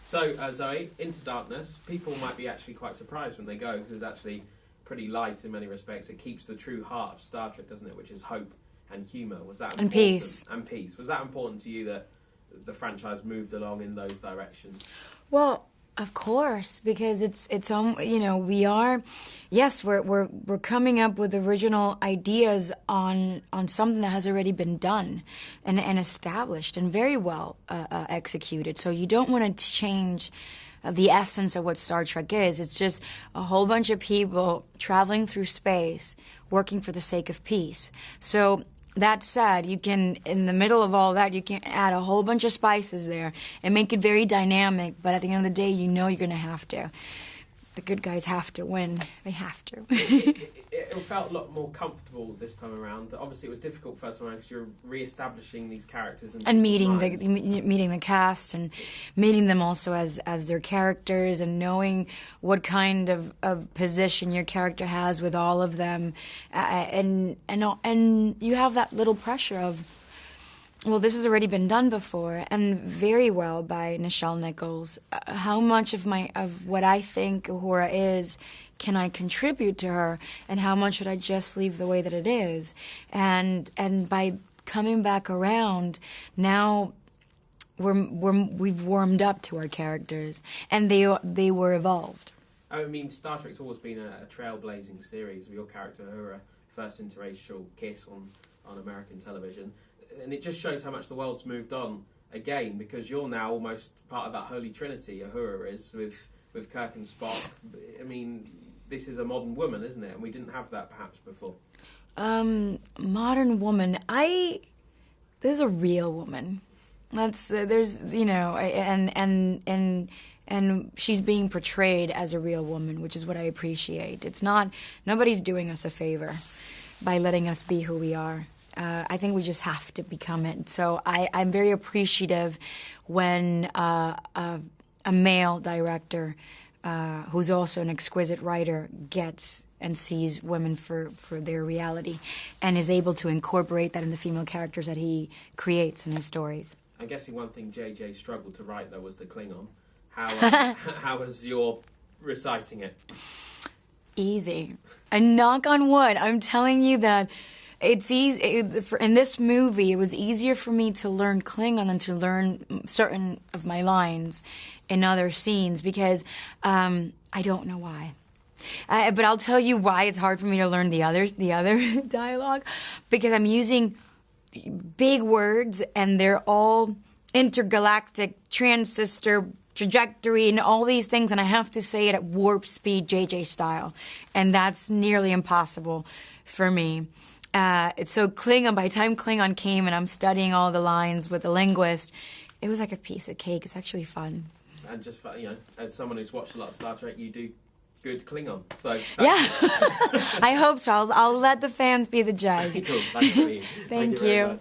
So, Zoe, Into Darkness, people might be actually quite surprised when they go, because it's actually pretty light in many respects. It keeps the true heart of Star Trek, doesn't it, which is hope and humour. Was that important? And peace. And peace. Was that important to you that the franchise moved along in those directions? Well, of course, because it's we're coming up with original ideas on something that has already been done and established and very well executed. So you don't want to change the essence of what Star Trek is. It's just a whole bunch of people traveling through space, working for the sake of peace. So that said, you can, in the middle of all that, you can add a whole bunch of spices there and make it very dynamic, but at the end of the day, you know you're going to have to. The good guys have to win. They have to. It felt a lot more comfortable this time around. Obviously, it was difficult first time around because you're re-establishing these characters and meeting the cast and meeting them also as their characters and knowing what kind of position your character has with all of them, and you have that little pressure of, well, this has already been done before, and very well by Nichelle Nichols. How much of what I think Uhura is can I contribute to her, and how much should I just leave the way that it is? And by coming back around, now we've warmed up to our characters, and they were evolved. I mean, Star Trek's always been a trailblazing series. Your character Uhura, first interracial kiss on American television. And it just shows how much the world's moved on again, because you're now almost part of that holy trinity, Uhura is, with Kirk and Spock. I mean, this is a modern woman, isn't it? And we didn't have that perhaps before. Modern woman. This is a real woman. There's and she's being portrayed as a real woman, which is what I appreciate. It's not, nobody's doing us a favor by letting us be who we are. I think we just have to become it. So I'm very appreciative when a male director who's also an exquisite writer gets and sees women for their reality and is able to incorporate that in the female characters that he creates in his stories. I'm guessing one thing JJ struggled to write, though, was the Klingon. How was your reciting it? Easy. And knock on wood, I'm telling you that it's easy. In this movie, it was easier for me to learn Klingon than to learn certain of my lines in other scenes because I don't know why. But I'll tell you why it's hard for me to learn the other dialogue, because I'm using big words and they're all intergalactic, transistor, trajectory, and all these things, and I have to say it at warp speed, JJ style, and that's nearly impossible for me. So Klingon, by the time Klingon came and I'm studying all the lines with the linguist, it was like a piece of cake. It's actually fun. And just, as someone who's watched a lot of Star Trek, you do good Klingon. So yeah, I hope so. I'll let the fans be the judge. Cool. Thank you. Thank you.